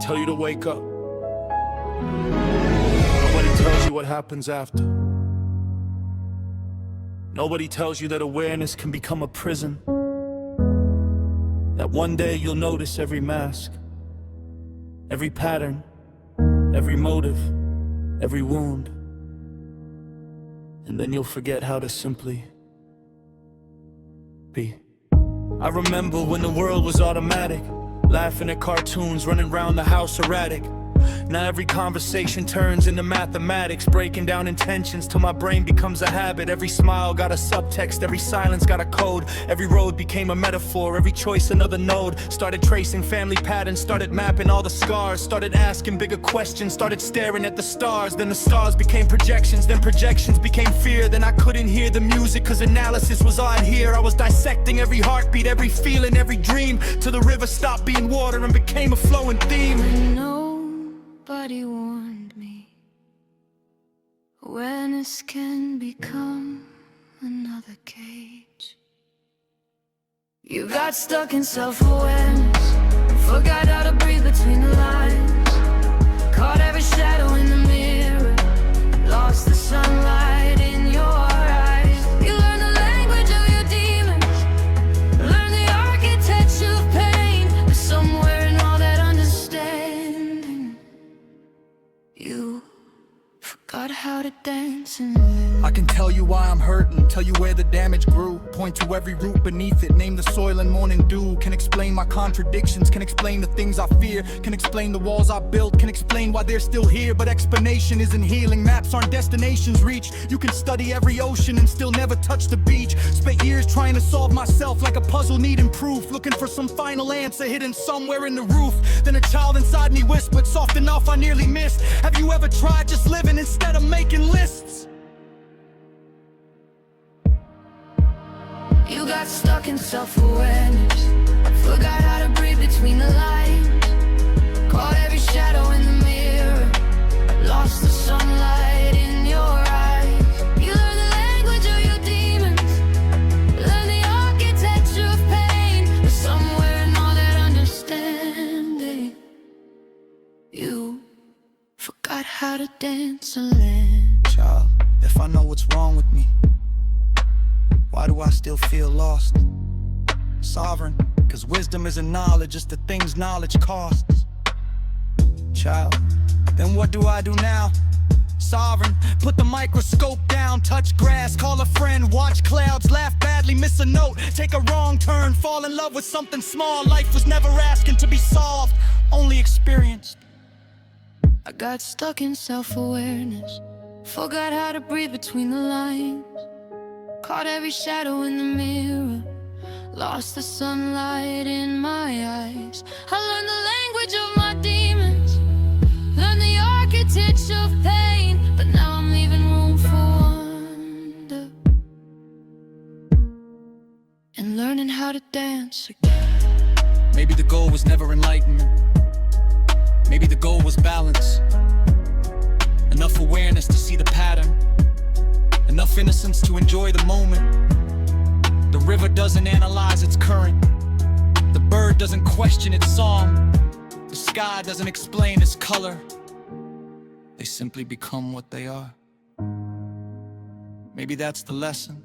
tell you to wake up. Nobody tells you what happens after. Nobody tells you that awareness can become a prison. That one day you'll notice every mask, every pattern, every motive, every wound. And then you'll forget how to simply be. I remember when the world was automatic, laughing at cartoons, running around the house erratic. Now every conversation turns into mathematics, breaking down intentions till my brain becomes a habit. Every smile got a subtext, every silence got a code. Every road became a metaphor, every choice another node. Started tracing family patterns, started mapping all the scars. Started asking bigger questions, started staring at the stars. Then the stars became projections, then projections became fear. Then I couldn't hear the music cause analysis was all I'd hear. I was dissecting every heartbeat, every feeling, every dream, till the river stopped being water and became a flowing theme. Nobody warned me, awareness can become another cage. You got stuck in self-awareness, forgot how to breathe between the lines. Caught every shadow in the mirror, lost the sunlight in your eyes. You learned the language of your demons, learned the architecture of pain. But somewhere in all that understanding, you forgot how to dance and I can tell you why I'm hurting, tell you where the damage grew. Point to every root beneath it, name the soil and morning dew. Can explain my contradictions, can explain the things I fear. Can explain the walls I built, can explain why they're still here. But explanation isn't healing, maps aren't destinations reached. You can study every ocean and still never touch the beach. Spent years trying to solve myself like a puzzle needing proof, looking for some final answer hidden somewhere in the roof. Then a child inside me whispered, soft enough I nearly missed. Have you ever tried just living instead of making lists? you got stuck in self-awareness, forgot how to breathe between the lines. Caught every shadow in the mirror, lost the sunlight in your eyes. You learned the language of your demons, learned the architecture of pain. But somewhere in all that understanding, you forgot how to dance and land. Child, if I know what's wrong with me, why do I still feel lost? Sovereign, cause wisdom isn't knowledge, it's the things knowledge costs. Child, then what do I do now? Sovereign, put the microscope down, touch grass, call a friend, watch clouds, laugh badly, miss a note, take a wrong turn, fall in love with something small. Life was never asking to be solved, only experienced. I got stuck in self-awareness, forgot how to breathe between the lines. Caught every shadow in the mirror, lost the sunlight in my eyes. I learned the language of my demons, learned the architecture of pain. But now I'm leaving room for wonder and learning how to dance again. Maybe the goal was never enlightenment, maybe the goal was balance. Enough awareness to see the pattern, enough innocence to enjoy the moment. The river doesn't analyze its current, the bird doesn't question its song, the sky doesn't explain its color. They simply become what they are. Maybe that's the lesson.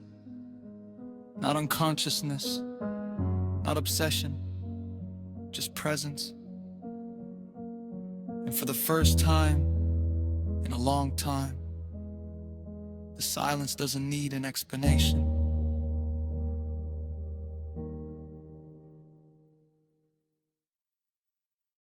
Not unconsciousness, not obsession, just presence. And for the first time in a long time, the silence doesn't need an explanation.